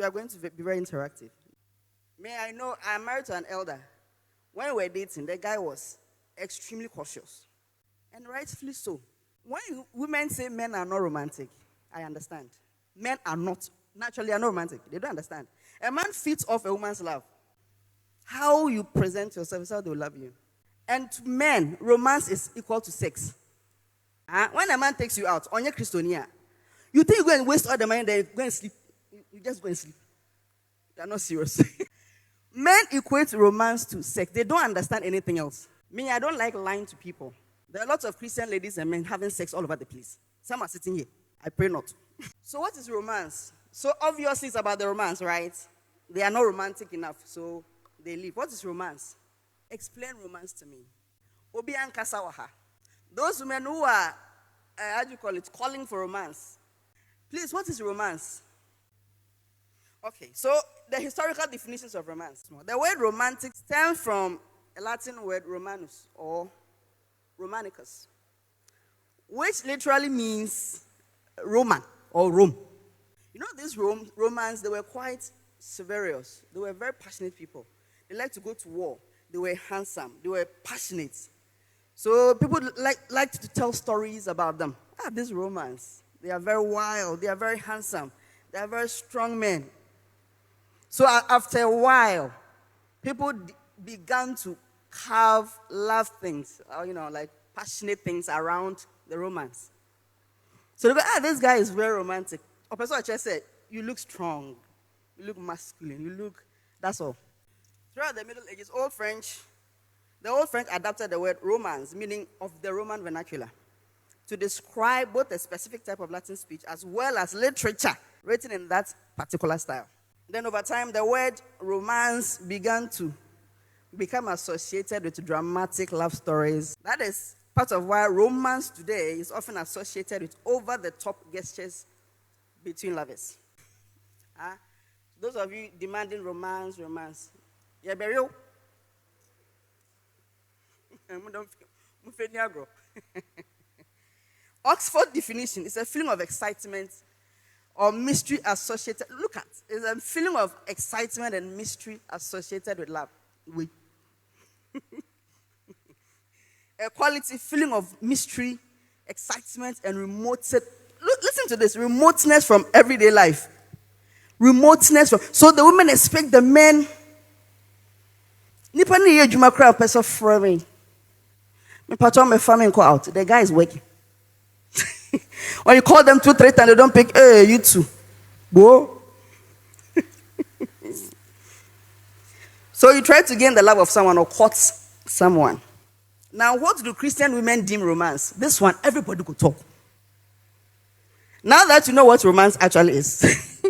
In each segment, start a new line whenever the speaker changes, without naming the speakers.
are going to be very interactive. May I know, I'm married to an elder. When we were dating, the guy was extremely cautious. And rightfully so. When women say men are not romantic, I understand. Men are not, naturally are not romantic. They don't understand. A man feeds off a woman's love. How you present yourself is how they will love you. And to men, romance is equal to sex. When a man takes you out, on your Christonia, you think you go and waste all the money, then go and sleep. You just go and sleep. You are not serious. Men equate romance to sex. They don't understand anything else. Me, I don't like lying to people. There are lots of Christian ladies and men having sex all over the place. Some are sitting here. I pray not. So what is romance? So obviously it's about the romance, right? They are not romantic enough, so they leave. What is romance? Explain romance to me. Obi and Kasawaha. Those women who are, how do you call it, calling for romance. Please, what is romance? Okay, so the historical definitions of romance. The word romantic stems from a Latin word romanus or romanicus, which literally means Roman or Rome. You know, these Romans, they were quite severous. They were very passionate people. They liked to go to war. They were handsome. They were passionate. So people liked to tell stories about them. These Romans, they are very wild. They are very handsome. They are very strong men. So after a while, people began to carve love things, like passionate things around the romance. So they go, this guy is very romantic. Or person just said, you look strong, you look masculine, that's all. Throughout the Middle Ages, the old French adapted the word romance, meaning of the Roman vernacular, to describe both a specific type of Latin speech as well as literature written in that particular style. Then over time, the word romance began to become associated with dramatic love stories. That is part of why romance today is often associated with over-the-top gestures between lovers. Those of you demanding romance. Yeah, burial. Oxford definition is a feeling of excitement or mystery associated. Look at, it's a feeling of excitement and mystery associated with love. A quality feeling of mystery, excitement, and remoteness. Listen to this: remoteness from everyday life. So the women expect the men. Nipa ni ye juma crowd person for me. Me patron me family call out. The guy is working. When you call them 2-3 times, they don't pick. Hey, you too. Whoa. So you try to gain the love of someone or court someone. Now, what do Christian women deem romance? This one, everybody could talk. Now that you know what romance actually is,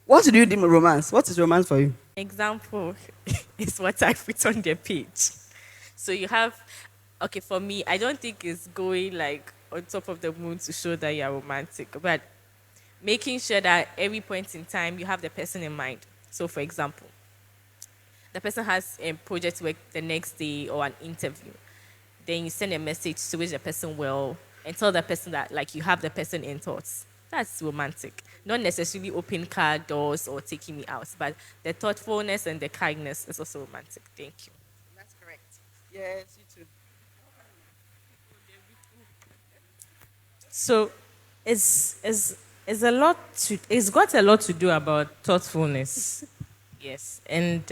what do you deem romance? What is romance for you?
Example is what I put on the page. So you have, okay, for me, I don't think it's going like on top of the moon to show that you're romantic, but making sure that at every point in time you have the person in mind. So, for example, the person has a project work the next day or an interview. Then you send a message to wish the person well and tell the person that like you have the person in thoughts. That's romantic. Not necessarily open car doors or taking me out, but the thoughtfulness and the kindness is also romantic. Thank you.
That's correct. Yes, you too.
So it's got a lot to do about thoughtfulness. Yes. And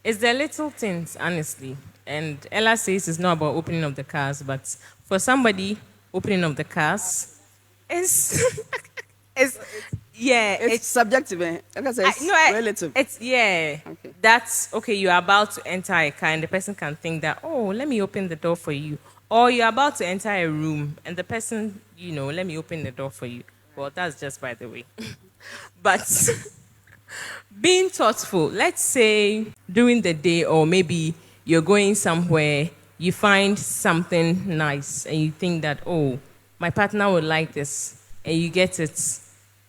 it's the little things, honestly. And Ella says it's not about opening up the cars, but for somebody, opening up the cars is
it's subjective. It's relative.
Okay. That's okay. You're about to enter a car, and the person can think that, oh, let me open the door for you. Or you're about to enter a room, and the person, let me open the door for you. Well, that's just by the way. But being thoughtful, let's say during the day, or maybe you're going somewhere, you find something nice, and you think that, oh, my partner would like this, and you get it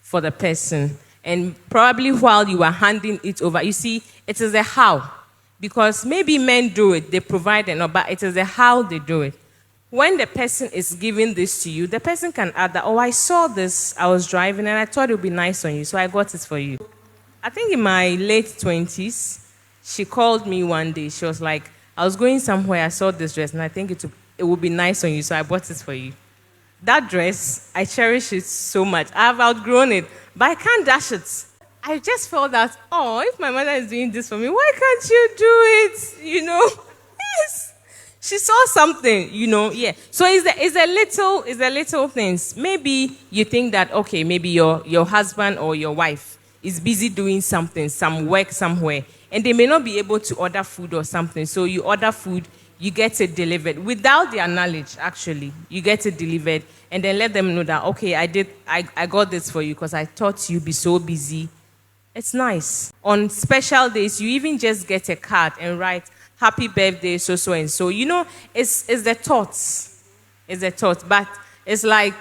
for the person. And probably while you are handing it over, you see, it is a how. Because maybe men do it, they provide it, but it is a how they do it. When the person is giving this to you, the person can add that, oh, I saw this, I was driving, and I thought it would be nice on you, so I got it for you. I think in my late 20s, she called me one day. She was like, I was going somewhere, I saw this dress, and I think it would be nice on you, so I bought it for you. That dress, I cherish it so much. I've outgrown it, but I can't dash it. I just felt that, oh, if my mother is doing this for me, why can't you do it? You know? Yes. She saw something, you know, yeah. So it's a little things. Maybe you think that, okay, maybe your husband or your wife is busy doing something, some work somewhere, and they may not be able to order food or something. So you order food, you get it delivered without their knowledge, actually. You get it delivered, and then let them know that, okay, I got this for you because I thought you'd be so busy. It's nice. On special days, you even just get a card and write, happy birthday, so and so. You know, it's the thoughts. It's the thoughts. But it's like,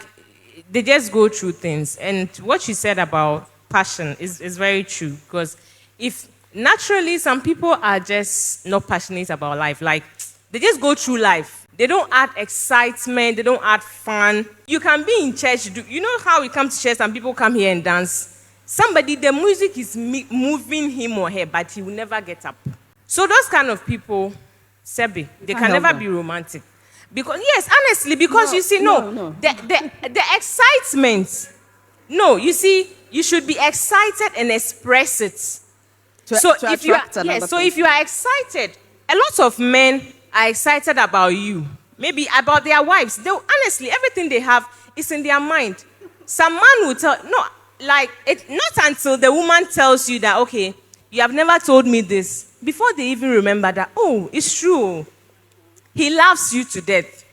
they just go through things. And what you said about passion is very true. Because if naturally some people are just not passionate about life, like they just go through life. They don't add excitement. They don't add fun. You can be in church. You know how we come to church and people come here and dance? Somebody, the music is moving him or her, but he will never get up. So those kind of people, Sebi, they can never be romantic. Because yes, honestly, because you see, the excitement. No, you see, you should be excited and express it. So if you are excited, a lot of men are excited about you, maybe about their wives. Honestly, everything they have is in their mind. Some man will tell not until the woman tells you that, okay, you have never told me this, before they even remember that, oh, it's true. He loves you to death.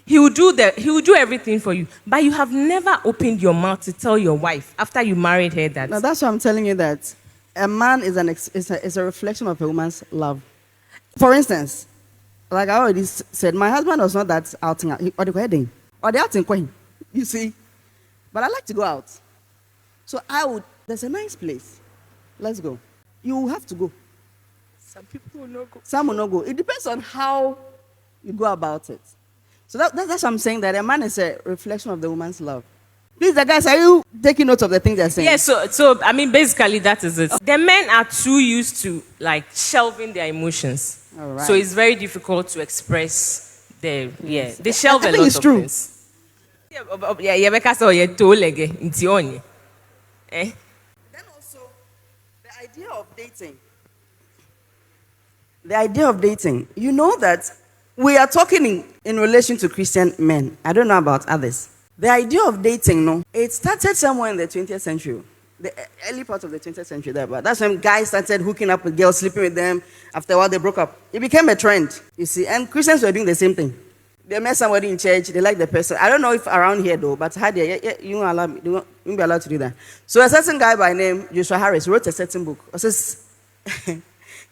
He will do everything for you. But you have never opened your mouth to tell your wife after you married her that.
Now that's why I'm telling you that a man is a reflection of a woman's love. For instance, like I already said, my husband was not that outing or the wedding or the outing queen, you see. But I like to go out. So there's a nice place. Let's go. You will have to go.
Some people will not go.
Some will not go. It depends on how you go about it. So that's what I'm saying, that a man is a reflection of the woman's love. Please, the guys, are you taking note of the things they're saying?
Yes, so I mean, basically that is it. The men are too used to like shelving their emotions.
All right.
So it's very difficult to express they shelve a lot
it's
of
true.
things. Yeah, because you're too lege.
Then also, the idea of dating. You know that we are talking in relation to Christian men. I don't know about others. The idea of dating, it started somewhere in the 20th century. The early part of the 20th century there. But that's when guys started hooking up with girls, sleeping with them. After a while, they broke up. It became a trend, you see. And Christians were doing the same thing. They met somebody in church, they like the person. I don't know if around here though, but you won't be allowed to do that. So a certain guy by name Joshua Harris wrote a certain book. It says,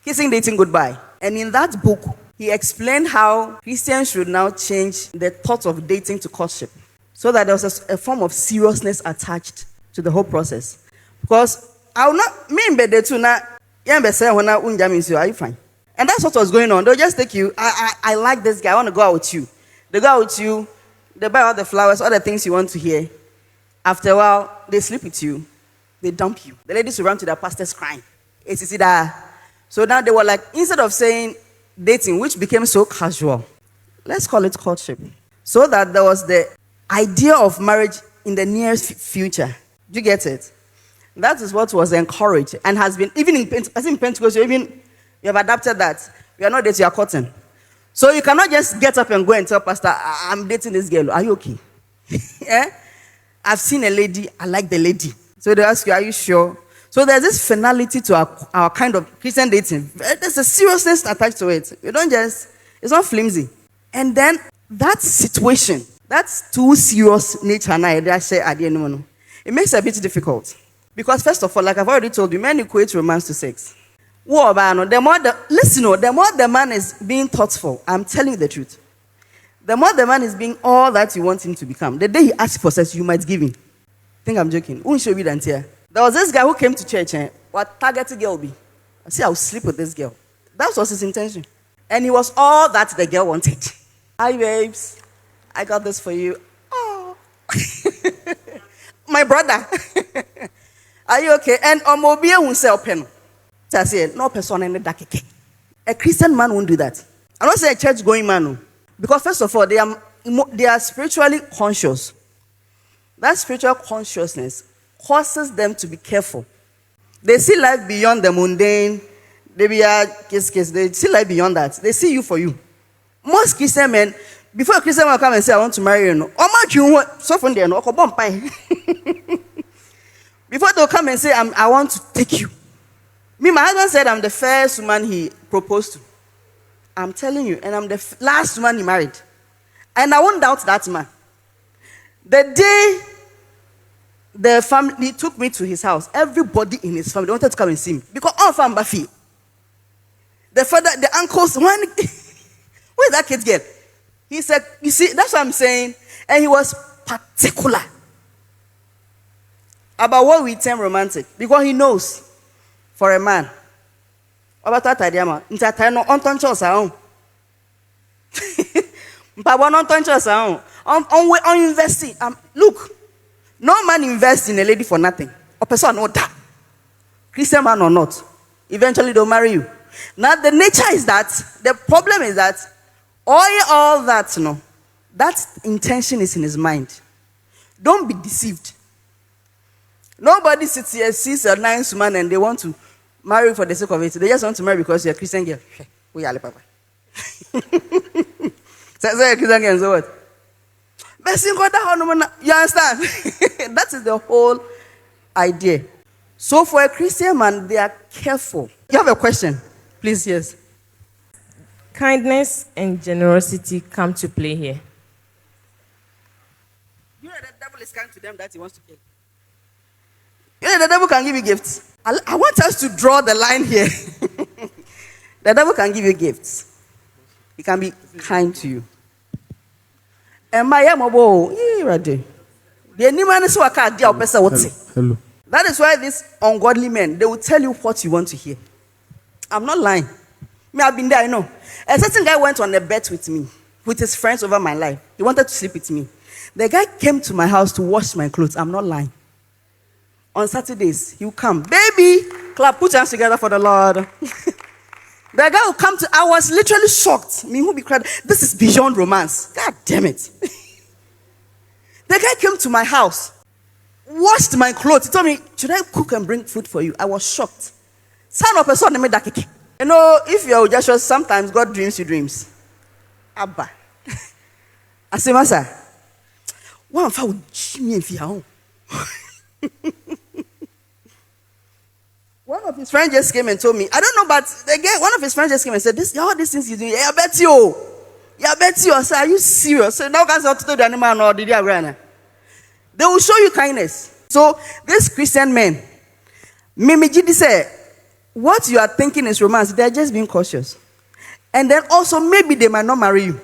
Kissing Dating Goodbye. And in that book, he explained how Christians should now change the thought of dating to courtship, so that there was a form of seriousness attached to the whole process. Because I will not, me in bed too now, are you fine? And that's what was going on. They'll just take you, I like this guy, I want to go out with you. They go out with you, they buy all the flowers, all the things you want to hear. After a while, they sleep with you, they dump you. The ladies will run to their pastors crying. So now they were like, instead of saying dating, which became so casual, let's call it courtship. So that there was the idea of marriage in the near future. Do you get it? That is what was encouraged and has been, even in Pentecost, you have adapted that. You are not dating, you are courting. So you cannot just get up and go and tell pastor, I'm dating this girl. Are you okay? Yeah? I've seen a lady, I like the lady. So they ask you, are you sure? So there's this finality to our kind of Christian dating. There's a seriousness attached to it. You don't just, it's not flimsy. And then that situation, that's too serious nature, it makes it a bit difficult. Because first of all, like I've already told you, men equate romance to sex. The more the man is being thoughtful, I'm telling you the truth. The more the man is being all that you want him to become, the day he asks for sex, you might give him. Think I'm joking. Who should be there? There was this guy who came to church and what targeted girl be? I said, I'll sleep with this girl. That was his intention. And he was all that the girl wanted. Hi, babes. I got this for you. Oh. My brother. Are you okay? And Omobia won't sell pen. I said, no person in the dark. A Christian man won't do that. I don't say a church going man. No. Because first of all, they are spiritually conscious. That spiritual consciousness causes them to be careful. They see life beyond the mundane. They be a case. They see life beyond that. They see you for you. Most Christian men, before a Christian man come and say, I want to marry you, no, so from there, no, before they'll come and say, I want to take you. Me, my husband said I'm the first woman he proposed to. I'm telling you, and I'm the last woman he married. And I won't doubt that man. The day the family took me to his house, everybody in his family wanted to come and see me. Because all family Buffy. The father, the uncles, where's that kid girl? He said, you see, that's what I'm saying. And he was particular about what we term romantic. Because he knows, for a man, about that idea, man, on investing. Look, no man invests in a lady for nothing. Or person or that. Christian man or not. Eventually they'll marry you. Now the nature is that, the problem is that, all that, that intention is in his mind. Don't be deceived. Nobody sits here, sees a nice woman and they want to marry for the sake of it. They just want to marry because you're a Christian girl. We are papa. So you're a Christian girl, so what? You understand? That is the whole idea. So for a Christian man, they are careful. You have a question? Please, yes.
Kindness and generosity come to play here.
You know the devil is coming to them that he wants to kill. You know the devil can give you gifts. I want us to draw the line here. The devil can give you gifts. He can be kind to you. And my mobile, hello. That is why these ungodly men, they will tell you what you want to hear. I'm not lying. Me, I've been there, I know. A certain guy went on a bet with me, with his friends over my life. He wanted to sleep with me. The guy came to my house to wash my clothes. I'm not lying. On Saturdays, he will come. Baby, clap, put your hands together for the Lord. The guy will come to, I was literally shocked. Me who be cried. This is beyond romance. God damn it. The guy came to my house, washed my clothes. He told me, should I cook and bring food for you? I was shocked. Son of a son, you know, if you're Joshua, sometimes God dreams you dreams. Abba. I say, Master, one for Jimmy and Fiao. One of his friends just came and told me, I don't know, but again, one of his friends just came and said, all these things you do, yeah, I bet you. Yeah, I bet you. I said, are you serious? So now guys have to tell the animal or did you agree? They will show you kindness. So this Christian men, Mimi Gidi said, what you are thinking is romance. They're just being cautious. And then also maybe they might not marry you.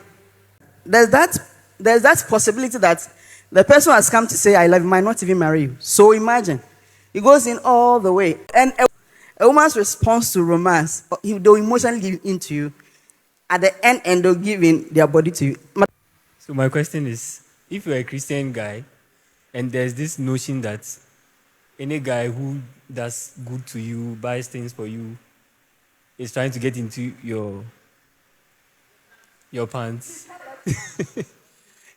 There's that possibility that the person has come to say, I love you, might not even marry you. So imagine. It goes in all the way. And a woman's response to romance, they'll emotionally give into you. At the end, and they'll give in their body to you.
So my question is, if you're a Christian guy, and there's this notion that any guy who does good to you, buys things for you, is trying to get into your pants,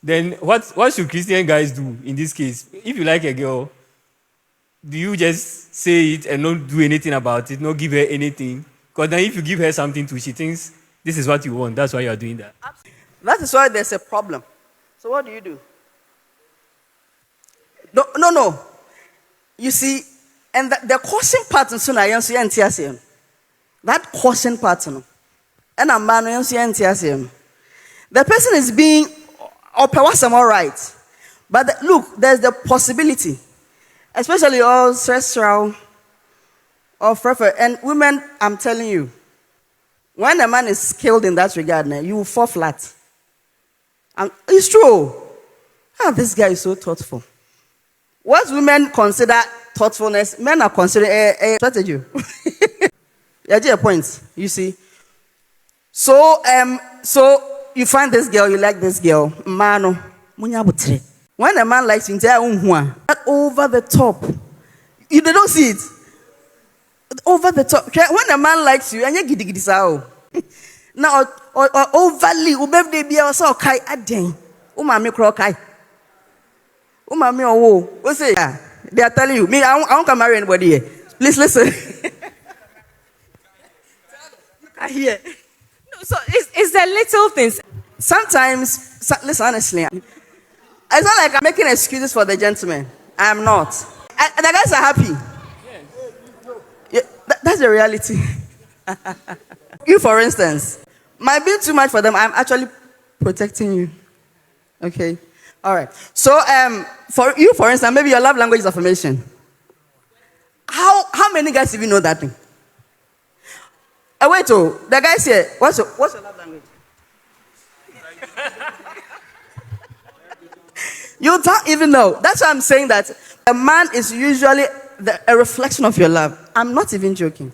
then what should Christian guys do in this case? If you like a girl, do you just say it and not do anything about it, not give her anything? Because then if you give her something too, she thinks this is what you want. That's why you are doing that.
That is why there's a problem. So what do you do? No. You see, and the caution pattern soon I answer that caution pattern. And a man the person is being all right. But look, there's the possibility, especially all sexual or prefer. And women, I'm telling you, when a man is skilled in that regard, you will fall flat. And it's true. This guy is so thoughtful. What women consider thoughtfulness, men are considering a strategy. Yeah, a point. You see. So you find this girl, you like this girl. Mano, when a man likes you, that over the top. They don't see it. Over the top. When a man likes you, and you giddy giddy sao. Now, or overly, ubebde be also kai aden. Umami kro kai. Umami oh, what say? They are telling you, me, I won't come marry anybody here. Please listen. I hear.
No, so it's the little things.
Sometimes, listen honestly, it's not like I'm making excuses for the gentleman. I am not. The guys are happy. Yeah, that's the reality. You, for instance, might be too much for them. I'm actually protecting you. Okay? All right. So, for you, for instance, maybe your love language is affirmation. How many guys even know that thing? Wait, the guys here, what's your love language? You don't even know. That's why I'm saying that a man is usually a reflection of your love. I'm not even joking.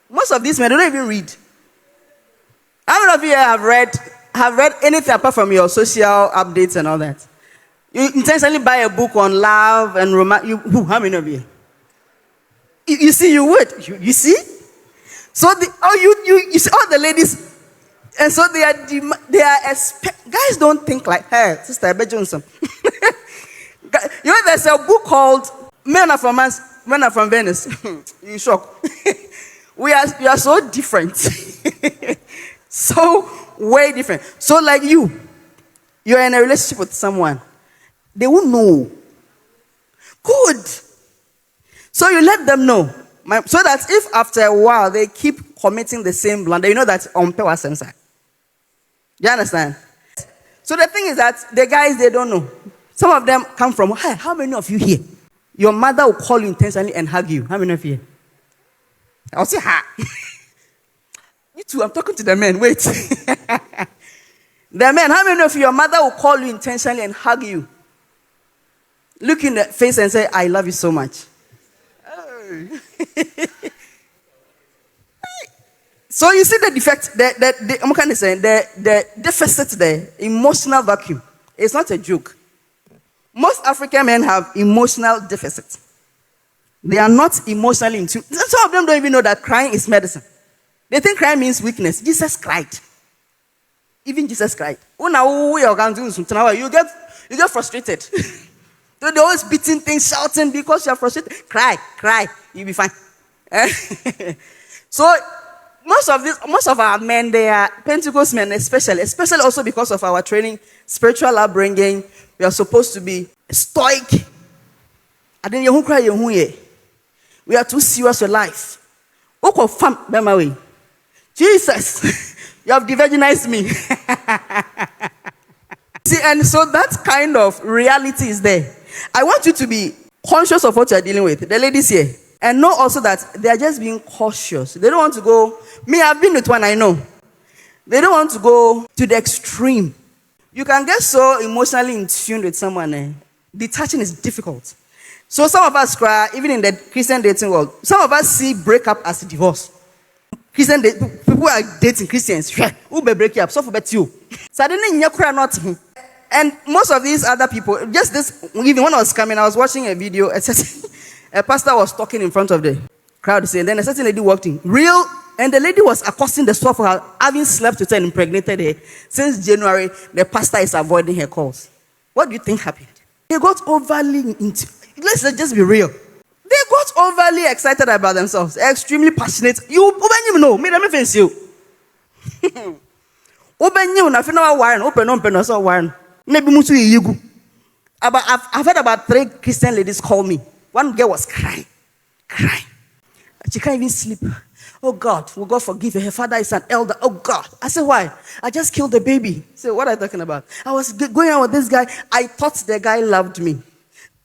Most of these men don't even read. How many of you have read anything apart from your social updates and all that? You intentionally buy a book on love and romance. How many of you? You see, you would. You see? So you see all the ladies, and so they are guys don't think like her, Sister Ebe Johnson. You know, there's a book called Men Are From Mars, Men Are From Venus. You shock. We are so different. So way different. So like you're in a relationship with someone, they won't know. Good. So you let them know. So that if after a while they keep committing the same blunder, you know that on power sensor. You understand? So the thing is that the guys, they don't know. Some of them come from, hey, how many of you here? Your mother will call you intentionally and hug you. How many of you here? I'll say, ha. You too, I'm talking to the men. Wait. The men, how many of you, your mother will call you intentionally and hug you? Look in the face and say, I love you so much. So you see the defect, the deficit there, emotional vacuum. It's not a joke. Most African men have emotional deficit. They are not emotionally in tune. Some of them don't even know that crying is medicine. They think crying means weakness. Jesus cried. Even Jesus cried. You get frustrated. So they're always beating things, shouting because you're frustrated. Cry, you'll be fine. So most of our men, they are Pentecost men, especially also because of our training, spiritual upbringing. We are supposed to be stoic. And then you cry, we are too serious with life. Jesus, you have de-virginized me. See, and so that kind of reality is there. I want you to be conscious of what you are dealing with. The ladies here. And know also that they are just being cautious. They don't want to go. Me, I've been with one, I know. They don't want to go to the extreme. You can get so emotionally in tune with someone. Detaching is difficult. So some of us cry, even in the Christian dating world. Some of us see breakup as a divorce. People who are dating Christians, who be break up, so for bet you. Suddenly, you cry not. And most of these other people, just this, even when I was coming, I was watching a video. A pastor was talking in front of the crowd, saying, then a certain lady walked in. And the lady was accosting the store for her, having slept with her and impregnated her. Since January, the pastor is avoiding her calls. What do you think happened? They got overly into, let's just be real. They got overly excited about themselves, extremely passionate. You know, me them offense you. Open you, na fina warren, open so warren. Nebi musu yigu. I've heard about 3 Christian ladies call me. One girl was crying. She can't even sleep. Oh God, will God forgive her? Her father is an elder. Oh God. I said, why? I just killed the baby. So what are you talking about? I was going out with this guy. I thought the guy loved me.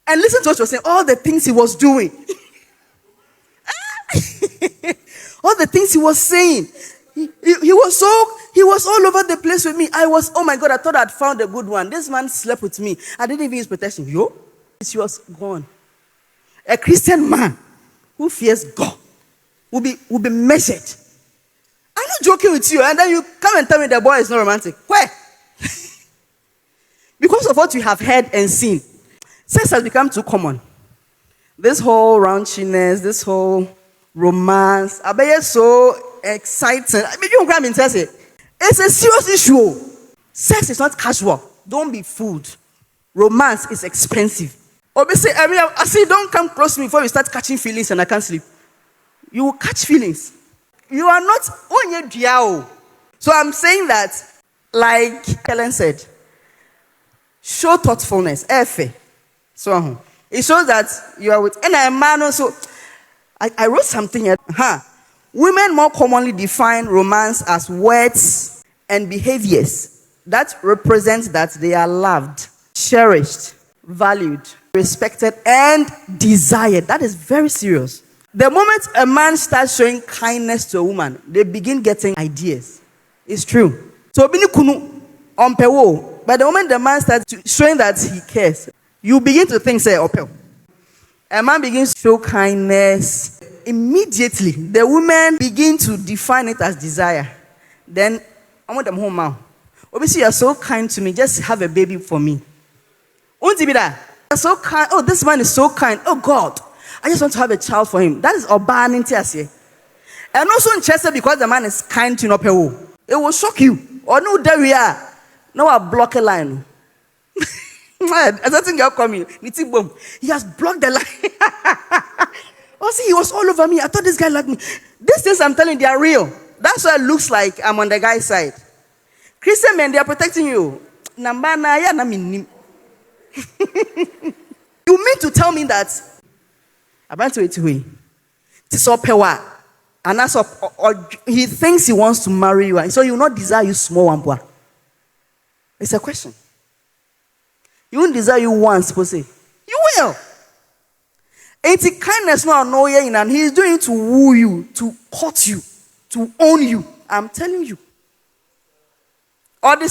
And listen to what she was saying. All the things he was doing. All the things he was saying. He was all over the place with me. Oh my God, I thought I'd found a good one. This man slept with me. I didn't even use protection. She was gone. A Christian man who fears God will be measured. I'm not joking with you. And then you come and tell me the boy is not romantic. Where? Because of what you have heard and seen. Sex has become too common. This whole raunchiness, this whole romance, I bet you so exciting. I mean, you can't tell it. It's a serious issue. Sex is not casual. Don't be fooled. Romance is expensive. Obviously, I say, don't come close to me before you start catching feelings and I can't sleep. You will catch feelings. You are not on your diao. So I'm saying that, like Helen said, show thoughtfulness. So it shows that you are with. And a man also. I wrote something here. Women more commonly define romance as words and behaviors that represent that they are loved, cherished, valued, respected, and desired. That is very serious. The moment a man starts showing kindness to a woman, they begin getting ideas. It's true. So, by the moment the man starts showing that he cares, you begin to think, say, opel. A man begins to show kindness. Immediately, the women begin to define it as desire. Then, I want them home now. Obviously, you're so kind to me. Just have a baby for me. You're so kind. Oh, this man is so kind. Oh, God. I just want to have a child for him. That is Oban in Tiasie. And also in Chester, because the man is kind to you. It will shock you. Or no, there we are. Now I block a line. As I think you're coming, he has blocked the line. Oh, see, he was all over me. I thought this guy liked me. These things I'm telling you, they are real. That's why it looks like I'm on the guy's side. Christian men, they are protecting you. You mean to tell me that I'm going to it away? And that's or he thinks he wants to marry you, and so he will not desire you small one. It's a question. He won't desire you once, per se. You will. Ain't it kindness not annoying, and he's doing it to woo you, to court you, to own you. I'm telling you. Or the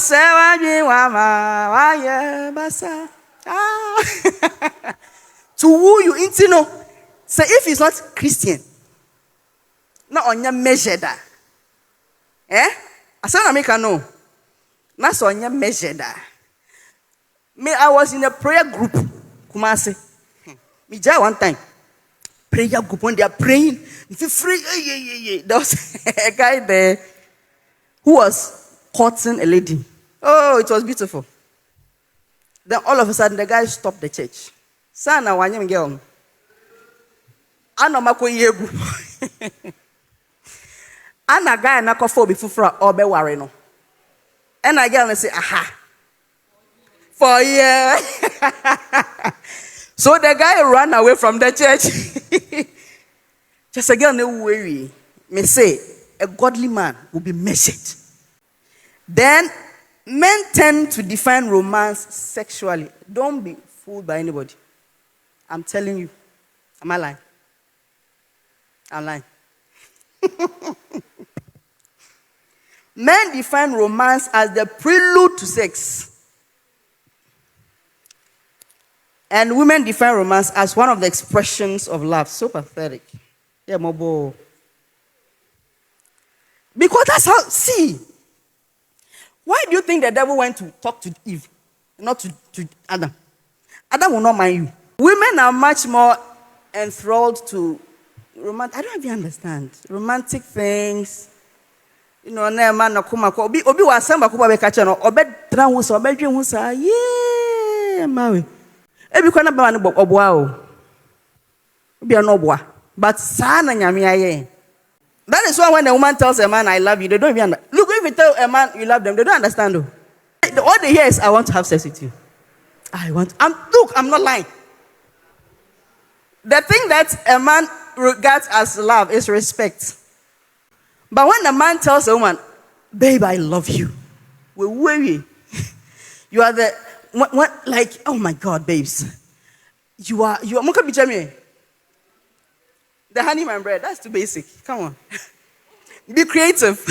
to woo you, say if he's not Christian, not on your measure that. I said I know. Not on your measure that. Me, I was in a prayer group. Kumasi. Me just one time. Prayer group when they are praying. Feel free. There was a guy there who was courting a lady. Oh, it was beautiful. Then all of a sudden the guy stopped the church. Sana wanyam girl. Ano mako yegu. Ana guy na kofo bi fufura obe ware no. And I girl say aha. For yeah. So the guy ran away from the church. Just a girl no worry. Me say a godly man will be measured. Then men tend to define romance sexually. Don't be fooled by anybody. I'm telling you. Am I lying? I'm lying. Men define romance as the prelude to sex. And women define romance as one of the expressions of love. So pathetic. Yeah, Mobo. Because that's how, see. Why do you think the devil went to talk to Eve, not to Adam? Adam will not mind you. Women are much more enthralled to romantic. I don't even understand. Romantic things. You know, na man na kuma ko obi wa samba ko be kacha no obe tran wo so obe dwen ho sa yeah mawe ebi kwa na ba no oboa o obi no oboa but sa na nyame aye. That is why when a woman tells a man I love you, they don't even understand. Look, if you tell a man you love them, they don't understand though. All they hear is I want to have sex with you. I'm not lying. The thing that a man regards as love is respect. But when a man tells a woman, babe, I love you, we worry. You are the, like, oh my God, babes. You are, the honey man bread, that's too basic. Come on. Be creative.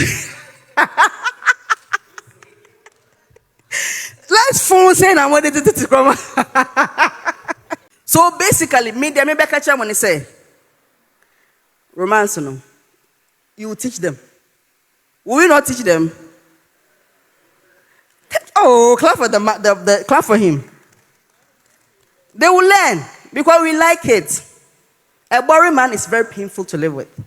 Let's phone saying I wanted to come. So basically, me catch when they say, romance, no. You will teach them. Will you not teach them? Oh, clap for the clap for him. They will learn because we like it. A boring man is very painful to live with.